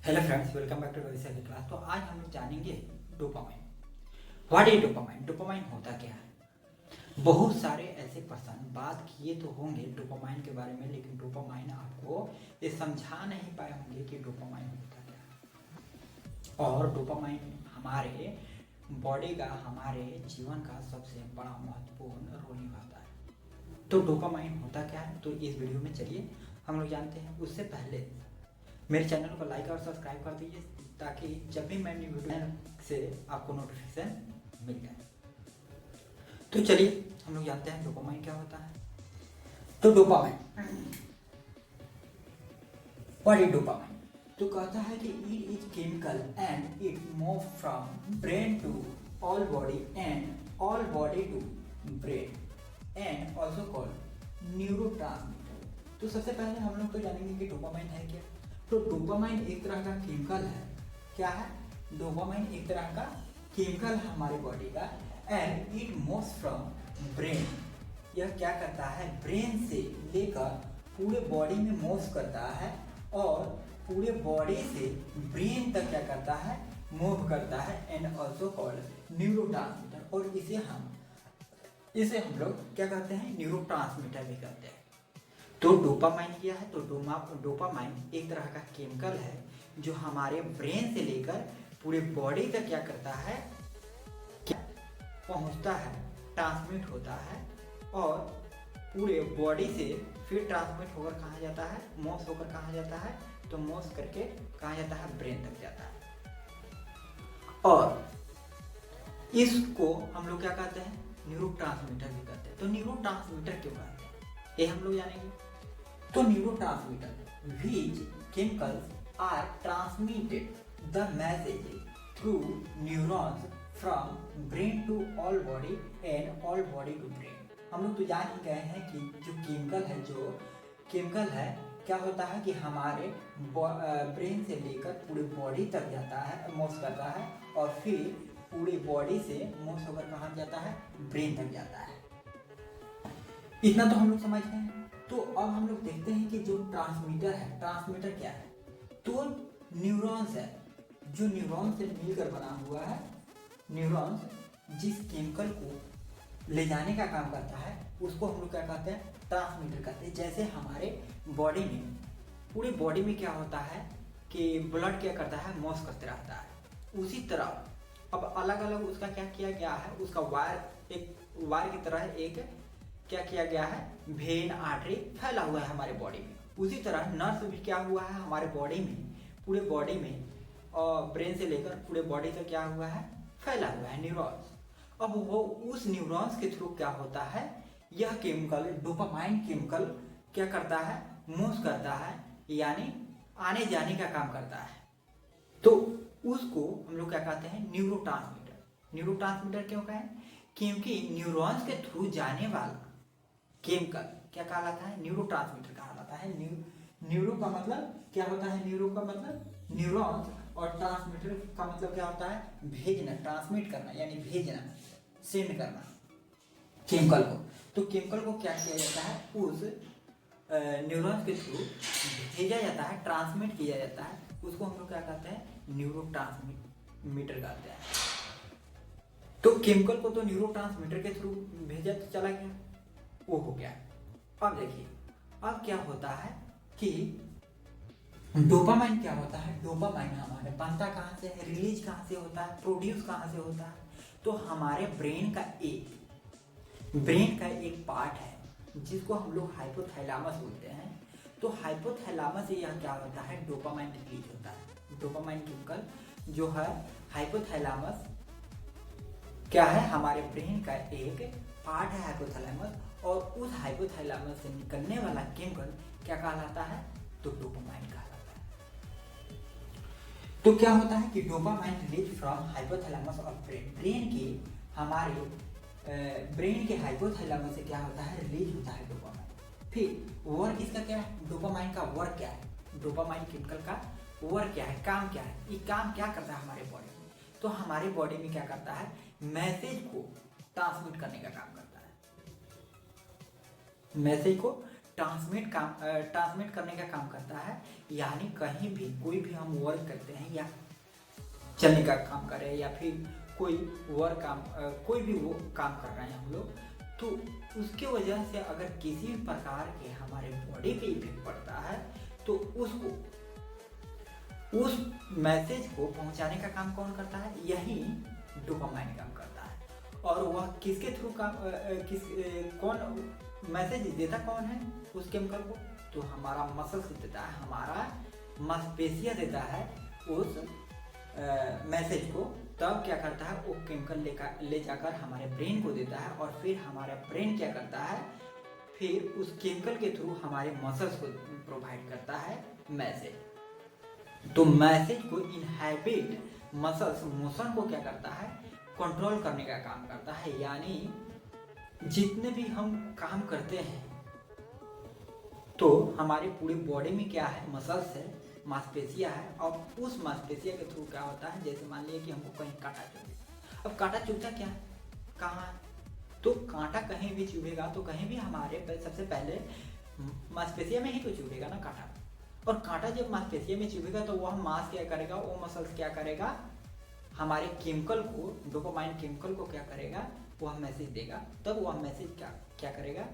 Hello friends, welcome back to रविशर की क्लास। तो आज हम लोग जानेंगे dopamine. What is dopamine? Dopamine होता क्या है? बहुत सारे ऐसे पर्सन बात किए तो होंगे डोपामाइन के बारे में, लेकिन डोपामाइन आपको ये समझा नहीं पाए होंगे कि डोपामाइन होता क्या है। और डोपामाइन हमारे बॉडी का, हमारे जीवन का सबसे बड़ा महत्वपूर्ण रोल निभाता है। तो डोपामाइन होता क्या है, तो इस वीडियो में चलिए हम लोग जानते हैं। उससे पहले मेरे चैनल को लाइक और सब्सक्राइब कर दीजिए, ताकि जब भी मैं न्यू वीडियो से आपको नोटिफिकेशन मिल जाए। तो चलिए हम लोग जानते हैं डोपामाइन क्या होता है। तो डोपामाइन, व्हाट इज डोपामाइन? तो कहता है कि it is chemical and it move from brain to all body and all body to brain and also called neurotransmitter. तो सबसे पहले हम लोग तो जानेंगे कि डोपामाइन है क्या। तो डोपामाइन एक तरह का केमिकल है। क्या है? डोपामाइन एक तरह का केमिकल है हमारी बॉडी का, and it moves from brain. यह क्या करता है? ब्रेन से लेकर पूरे बॉडी में मूव करता है, और पूरे बॉडी से ब्रेन तक क्या करता है? मूव करता है, एंड ऑल्सो कॉल्ड न्यूरोट्रांसमीटर। और इसे हम लोग क्या कहते हैं? न्यूरोट्रांसमीटर भी कहते हैं। तो डोपामाइन क्या है? तो डोपामाइन एक तरह का केमिकल है जो हमारे ब्रेन से लेकर पूरे बॉडी तक क्या करता है? क्या पहुंचता है, ट्रांसमिट होता है, और पूरे बॉडी से फिर ट्रांसमिट होकर कहाँ जाता है? मूव होकर कहाँ जाता है? तो मूव करके कहाँ जाता है? ब्रेन तक जाता है। और इसको हम लोग क्या कहते हैं? न्यूरोट्रांसमीटर भी कहते हैं। तो न्यूरोट्रांसमीटर क्यों कहते हैं, ये हम लोग जानेंगे। तो neurotransmitter which chemicals are transmitted the message through neurons from brain to all body and all body to brain. हम लोग तो जान ही गए हैं कि जो केमिकल है क्या होता है कि हमारे ब्रेन से लेकर पूरे बॉडी तक जाता है, मूव करता है, और फिर पूरी बॉडी से मूव होकर कहाँ जाता है? ब्रेन तक जाता है। इतना तो हम लोग समझ गए हैं। तो अब हम लोग देखते हैं कि जो ट्रांसमीटर है, ट्रांसमीटर क्या है? तो न्यूरॉन्स है, जो न्यूरॉन्स से मिलकर बना हुआ है। न्यूरॉन्स जिस केमिकल को ले जाने का काम करता है, उसको हम लोग क्या कहते हैं? ट्रांसमीटर कहते हैं। जैसे हमारे बॉडी में, पूरी बॉडी में क्या होता है कि ब्लड क्या करता है? मूव करते रहता है। उसी तरह अब अलग अलग उसका क्या किया गया है? उसका एक वायर की तरह एक क्या किया गया है? वेन, आर्टरी फैला हुआ है हमारे बॉडी में। उसी तरह नर्व भी क्या हुआ है हमारे बॉडी में, पूरे बॉडी में, और ब्रेन से लेकर पूरे बॉडी तक क्या हुआ है? फैला हुआ है, न्यूरॉन्स। अब वो उस न्यूरॉन्स के थ्रू क्या होता है? यह केमिकल, डोपामाइन केमिकल क्या करता है? मूव करता है, यानी आने जाने का काम करता है। तो उसको हम लोग क्या कहते हैं? न्यूरोट्रांसमीटर। न्यूरोट्रांसमीटर क्यों कहें? क्योंकि न्यूरॉन्स के थ्रू जाने वाला केमिकल क्या कहलाता है? न्यूरोट्रांसमीटर कहलाता है। न्यूरो का मतलब क्या होता है? न्यूरो का मतलब न्यूरॉन्स, और ट्रांसमीटर का मतलब क्या होता है? भेजना, ट्रांसमिट करना, यानी भेजना, सेंड करना केमिकल को। तो केमिकल को क्या किया जाता है? उस न्यूरॉन्स के थ्रू भेजा जाता है, ट्रांसमिट किया जाता है। उसको हम लोग क्या कहते हैं? न्यूरोट्रांसमीटर कहते हैं। तो केमिकल को तो न्यूरोट्रांसमीटर के थ्रू भेजा तो चला गया, वो हो गया। अब देखिए, अब क्या होता है कि डोपामाइन क्या होता है? डोपामाइन हमारे बनता कहाँ से है? रिलीज कहाँ से होता है? प्रोड्यूस कहाँ से होता है? तो हमारे ब्रेन का एक पार्ट है जिसको हम लोग हाइपोथैलेमस बोलते हैं। तो हाइपोथैलेमस से यह क्या होता है? डोपामाइन रिलीज होता है। डोपामाइन केमिकल जो है हाइपोथैलेमस क्या है? हमारे ब्रेन का एक पार्ट है हाइपोथैलेमस, और उस हाइपोथैलेमस से निकलने वाला केमिकल क्या कहलाता है? तो डोपामाइन कहलाता है। तो क्या होता है कि डोपामाइन रिलीज फ्रॉम हाइपोथैलेमस और ब्रेन के, हमारे ब्रेन के हाइपोथैलेमस से क्या होता है? रिलीज होता है डोपामाइन। फिर वर्क इसका क्या है? डोपामाइन का वर्क क्या है? डोपामाइन केमिकल का वर्क क्या है? काम क्या है? ये काम क्या करता है हमारे बॉडी में? तो हमारे बॉडी में क्या करता है? मैसेज को ट्रांसमिट करने का काम करता है। मैसेज को ट्रांसमिट करने का काम करता है। यानी कहीं भी कोई भी हम वर्क करते हैं या चलने का काम कर रहे हैं या फिर कोई कोई भी वो काम कर रहे हैं हम लोग, तो उसके वजह से अगर किसी भी प्रकार के हमारे बॉडी पे इफेक्ट पड़ता है तो उस मैसेज को पहुंचाने का काम कौन करता है? यही डोपामाइन काम करता है। और वह किसके थ्रू कौन मैसेज देता कौन है उस केमिकल को? तो हमारा मसल्स देता है, हमारा मांसपेशियां देता है उस मैसेज को। तब क्या करता है, वो केमिकल ले जाकर हमारे ब्रेन को देता है और फिर हमारा ब्रेन क्या करता है, फिर उस केमिकल के थ्रू हमारे मसल्स को प्रोवाइड करता है मैसेज। तो मैसेज को इनहाबिट मसल्स मोशन को क्या करता है, कंट्रोल करने का काम करता है। यानी जितने भी हम काम करते हैं तो हमारे पूरे बॉडी में क्या है, मसल्स है, मांसपेशियां है, और उस मांसपेशिया के थ्रू क्या होता है, जैसे मान लीजिए कि हमको कहीं कांटा चुभे। अब कांटा चुभता क्या है, कहाँ है? तो कांटा कहीं भी चुभेगा तो कहीं भी हमारे सबसे पहले मांसपेशिया में ही तो चुभेगा ना कांटा। और कांटा जब मांसपेशिया में चुभेगा तो वह मांस क्या करेगा, वो मसल्स क्या करेगा, हमारे केमिकल को, डोपामाइन केमिकल को क्या करेगा, वह मैसेज देगा। तब वह मैसेज क्या करेगा,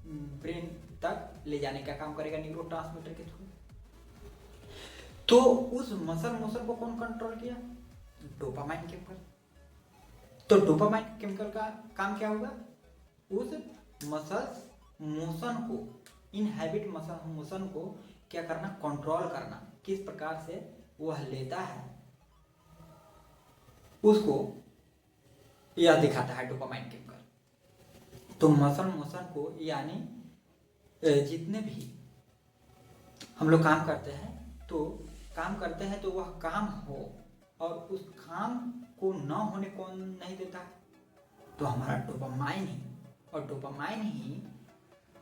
ब्रेन तक ले जाने का काम करेगा न्यूरोट्रांसमीटर के थ्रू। तो उस मसल मोशन को कौन कंट्रोल किया? Dopamine chemical. तो डोपामाइन केमिकल का काम क्या होगा, उस मसल्स मोशन को, इनहैबिट मसल मोशन को क्या करना, कंट्रोल करना। किस प्रकार से वह लेता है उसको यह दिखाता है डोपामाइन केमिकल। तो मसल मोशन को, यानी जितने भी हम लोग काम करते हैं तो वह काम हो, और उस काम को न होने कौन नहीं देता है, तो हमारा डोपामाइन ही। और डोपामाइन ही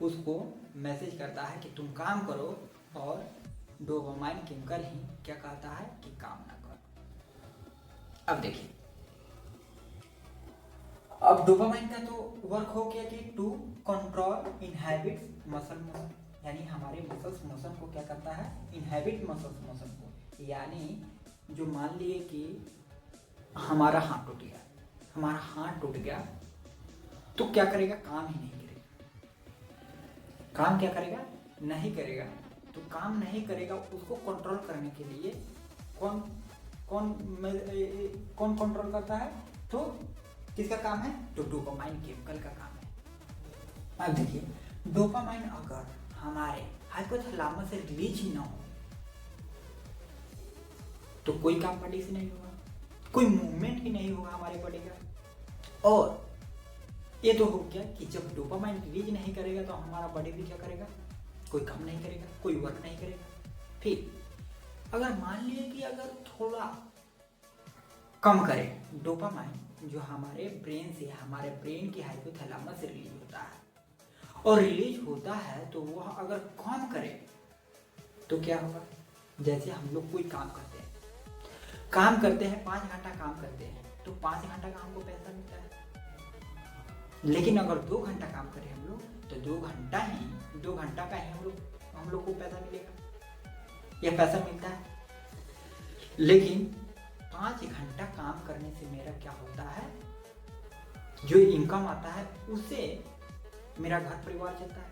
उसको मैसेज करता है कि तुम काम करो, और डोपामाइन केमिकल ही क्या कहता है कि काम ना करो। अब देखिए, अब डोपामाइन का तो वर्क हो गया कि to control inhibit muscle motion, यानी हमारे मसल्स मोशन को क्या करता है, इनहैबिट मसल्स मोशन को। यानी जो मान लिए कि हमारा हाथ टूट गया तो क्या करेगा, काम ही नहीं करेगा। काम क्या करेगा, नहीं करेगा। तो काम नहीं करेगा, उसको कंट्रोल करने के लिए कौन कंट्रोल करता है, तो किसका काम है, तो डोपामाइन केमिकल का काम है। अब देखिए, डोपामाइन अगर हमारे हाइपोथैलेमस से रिलीज ही ना हो तो कोई काम बॉडी से नहीं होगा, कोई मूवमेंट ही नहीं होगा हमारे बॉडी का। और ये तो हो गया कि जब डोपामाइन रिलीज नहीं करेगा तो हमारा बॉडी भी क्या करेगा, कोई काम नहीं करेगा, कोई वर्क नहीं करेगा। फिर अगर मान लिए कि अगर थोड़ा कम करे डोपामाइन, जो हमारे ब्रेन से, हमारे ब्रेन के हाइपोथैलेमस से रिलीज होता है, और रिलीज होता है तो वह अगर कम करे तो क्या होगा, जैसे हम लोग कोई काम करते हैं 5 घंटा काम करते हैं, तो 5 घंटा का हमको पैसा मिलता है। लेकिन अगर 2 घंटा काम करें हम लोग तो 2 घंटा का ही हम लोग को पैसा मिलेगा, यह पैसा मिलता है। लेकिन 5 घंटा काम करने से मेरा क्या होता है, जो इनकम आता है उससे मेरा घर परिवार चलता है।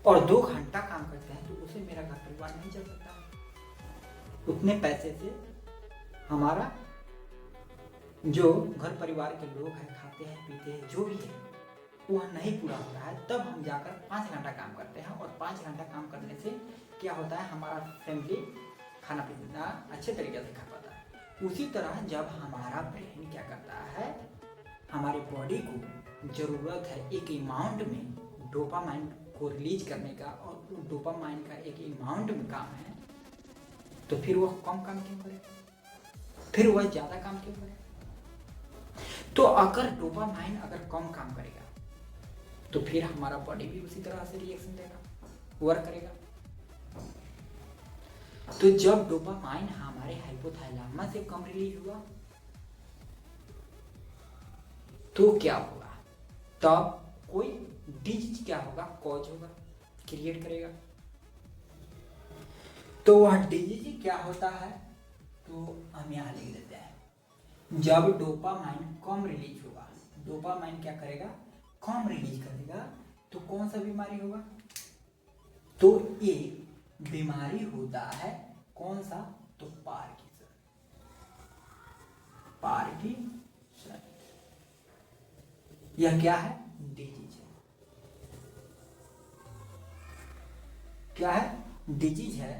और 2 घंटा काम करते हैं तो उससे मेरा घर परिवार नहीं चल सकता है। उतने पैसे से हमारा जो घर परिवार के लोग हैं, खाते हैं, पीते हैं, जो भी है वह नहीं पूरा होता है। तब हम जाकर 5 घंटा काम करते हैं, और 5 घंटा काम करने से क्या होता है, हमारा फैमिली खाना पीना अच्छे तरीके से खा पाता है। उसी तरह जब हमारा ब्रेन क्या करता है, हमारे बॉडी को ज़रूरत है एक अमाउंट में डोपामाइन को रिलीज करने का, और डोपामाइन का एक अमाउंट में काम है, तो फिर वह कम काम क्यों करे, फिर वह ज़्यादा काम क्यों करे। तो अगर डोपामाइन अगर कम काम करेगा तो फिर हमारा बॉडी भी उसी तरह से रिएक्शन देगा, वर्क करेगा। तो जब डोपामाइन हमारे हाइपोथैलेमस से कम रिलीज हुआ तो क्या होगा, तब कोई डिजीज क्या होगा, कॉज होगा। क्रिएट करेगा। तो वह डीजीजी क्या होता है, तो हम यहाँ लिख देते हैं, जब डोपामाइन कम रिलीज होगा, डोपामाइन क्या करेगा, कम रिलीज करेगा, तो कौन सा बीमारी होगा, तो एक बीमारी होता है कौन सा, तो पार्किंसन। पार्किंसन यह क्या है, डिजीज है। क्या है, डिजीज है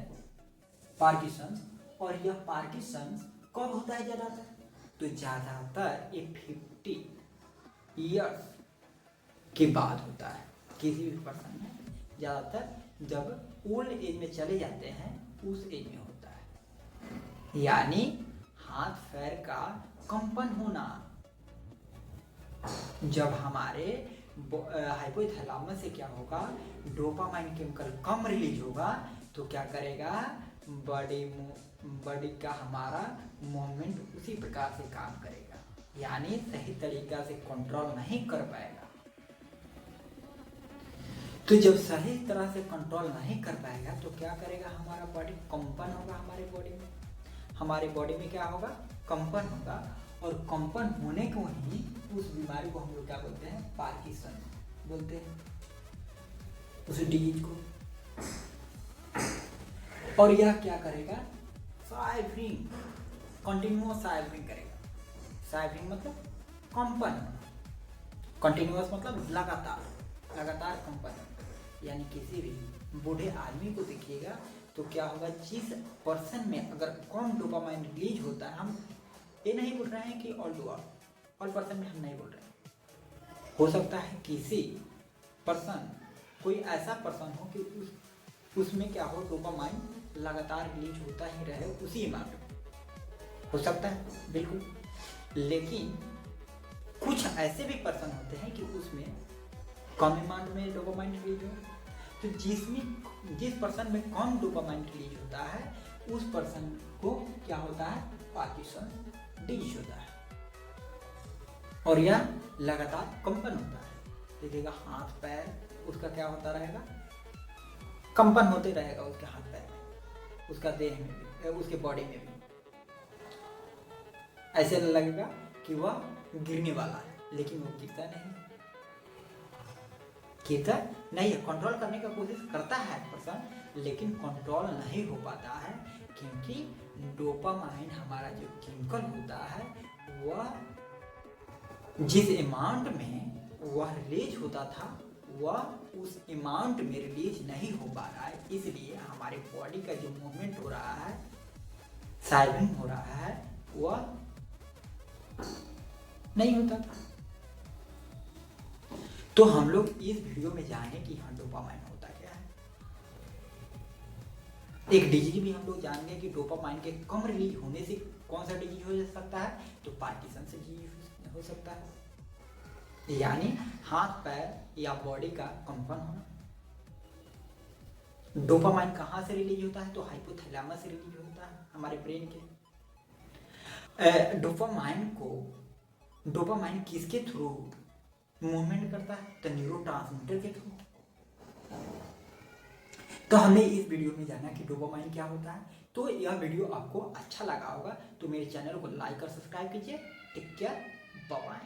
पार्किंसन। और यह पार्किंसन कब होता है ज्यादातर, तो ज्यादातर ये 50 ईयर्स के बाद होता है किसी भी पर्सन में, ज्यादातर जब ओल्ड एज में चले जाते हैं उस एज में होता है। यानी हाथ पैर का कंपन होना, जब हमारे हाइपोथैलेमस से क्या होगा, डोपामाइन केमिकल कम रिलीज होगा, तो क्या करेगा, बॉडी का हमारा मूवमेंट उसी प्रकार से काम करेगा, यानी सही तरीका से कंट्रोल नहीं कर पाएगा। तो जब सही तरह से कंट्रोल नहीं कर पाएगा तो क्या करेगा, हमारा बॉडी कंपन होगा, हमारे बॉडी में क्या होगा, कंपन होगा। और कंपन होने को ही उस बीमारी को हम लोग क्या बोलते हैं, पार्किंसन बोलते हैं, उस डिजीज को। और यह क्या करेगा, साइफरिंग, कंटिन्यूअस साइफरिंग करेगा। साइफरिंग मतलब कंपन, कंटिन्यूअस मतलब लगातार कंपन। यानी किसी भी बूढ़े आदमी को देखिएगा तो क्या होगा, जिस पर्सन में अगर कम डोपामाइन रिलीज होता है, हम ये नहीं बोल रहे हैं कि ऑल पर्सन में हम नहीं बोल रहे हैं, हो सकता है किसी पर्सन, कोई ऐसा पर्सन हो कि उसमें क्या हो, डोपामाइन लगातार रिलीज होता ही रहे उसी अमाउंट में, हो सकता है बिल्कुल। लेकिन कुछ ऐसे भी पर्सन होते हैं कि उसमें कम अमाउंट में डोपामाइन रिलीज हो, तो जिस पर्सन में कम डोपामाइन रिलीज होता है उस पर्सन को क्या होता है, पार्किंसन डिजीज होता है। और यह लगातार कंपन होता है, देखिएगा हाथ पैर उसका क्या होता रहेगा, कंपन होते रहेगा उसके हाथ पैर में, उसका देह में भी, उसके बॉडी में भी। ऐसे लगेगा कि वह गिरने वाला है, लेकिन वो गिरता नहीं है। कंट्रोल करने का कोशिश करता है पर्सन, लेकिन कंट्रोल नहीं हो पाता है, क्योंकि डोपामाइन हमारा जो केमिकल होता है वह जिस अमाउंट में वह रिलीज होता था वह उस अमाउंट में रिलीज नहीं हो पा रहा है। इसलिए हमारे बॉडी का जो मूवमेंट हो रहा है, साइबिंग हो रहा है, वह नहीं होता था। तो हम लोग इस वीडियो में जाने कि हाँ डोपामाइन होता क्या है। एक डिजीज भी हम लोग जान गए कि डोपामाइन के कम रिलीज होने से कौन सा डिजीज हो सकता है, तो पार्किंसन से डिजीज हो सकता है, यानी हाथ पैर या बॉडी का कंपन होना। डोपामाइन कहाँ से रिलीज होता है, तो हाइपोथैलेमस से रिलीज होता है, हमारे ब्रेन के। डोपामाइन किसके थ्रू मूवमेंट करता है, तो न्यूरोट्रांसमीटर के थ्रू। तो हमने इस वीडियो में जाना कि डोपामाइन क्या होता है। तो यह वीडियो आपको अच्छा लगा होगा तो मेरे चैनल को लाइक और सब्सक्राइब कीजिए। Take care, bye bye.